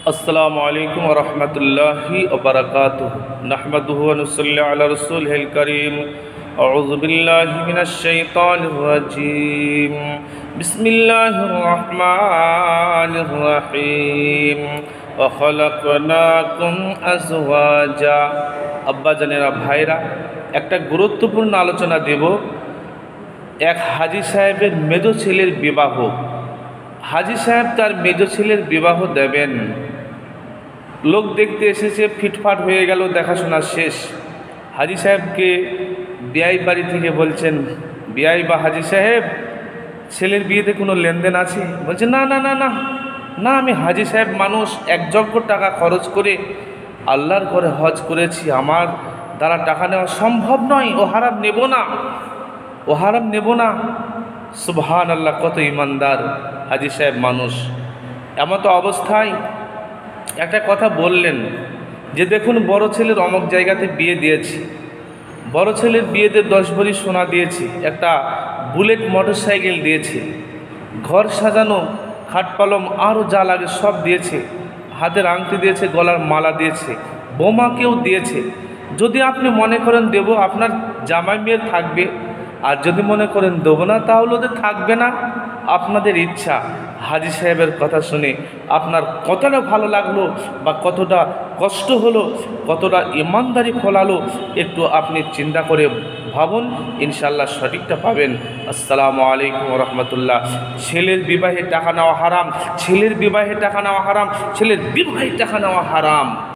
अस्सलामु अलैकुम वरहमतुल्लाहि वबरकातुहू नहमदुहु व नुसल्ली अला रसूलिहिल करीम अऊज़ु बिल्लाहि मिनश शैतानिर रजीम बिस्मिल्लाहिर रहमानिर रहीम व खलक़नाकुम अज़वाजा। अब्बा जानेरा भाईरा একটা গুরুত্বপূর্ণ আলোচনা দেব। এক হাজী সাহেবের মেজ ছেলের বিবাহ। হাজী সাহেব তার মেজ ছেলের বিবাহ দেবেন। লোক দেখতে এসেছে, ফিটফাট হয়ে গেল, দেখাশোনা শেষ। হাজী সাহেবকে বিয়াই বাড়ি থেকে বলছেন, বিয়াই বা হাজী সাহেব, ছেলের বিয়েতে কোনো লেনদেন আছে? বলছে না না না না না, আমি হাজী সাহেব মানুষ, 1 লক্ষ টাকা খরচ করে আল্লাহর ঘরে হজ করেছি, আমার দ্বারা টাকা নেওয়া সম্ভব নয়, ও হারাম নেব না, ও হারাম নেব না। সুবহান আল্লাহ, কত ইমানদার হাজী সাহেব মানুষ। এমতো অবস্থায় একটা কথা বললেন যে দেখুন, বড় ছেলের অমুক জায়গাতে বিয়ে দিয়েছি, বড় ছেলের বিয়েতে 10 ভরি সোনা দিয়েছি, একটা বুলেট মোটরসাইকেল দিয়েছি, ঘর সাজানো, খাট পালং আরও যা লাগে সব দিয়েছে, হাতের আংটি দিয়েছে, গলার মালা দিয়েছে, বোমাকেও দিয়েছে। যদি আপনি মনে করেন দেব, আপনার জামাই মেয়ের থাকবে, আর যদি মনে করেন দেবো না, তাহলে ওদের থাকবে না, আপনাদের ইচ্ছা। হাজী সাহেবের কথা শুনে আপনার কতটা ভালো লাগলো বা কতটা কষ্ট হলো, কতটা ইমানদারি ফলালো, একটু আপনি চিন্তা করে ভাবুন, ইনশাল্লাহ সঠিকটা পাবেন। আসসালামু আলাইকুম রহমতুল্লাহ। ছেলের বিবাহে টাকা নেওয়া হারাম, ছেলের বিবাহে টাকা নেওয়া হারাম, ছেলের বিবাহে টাকা নেওয়া হারাম।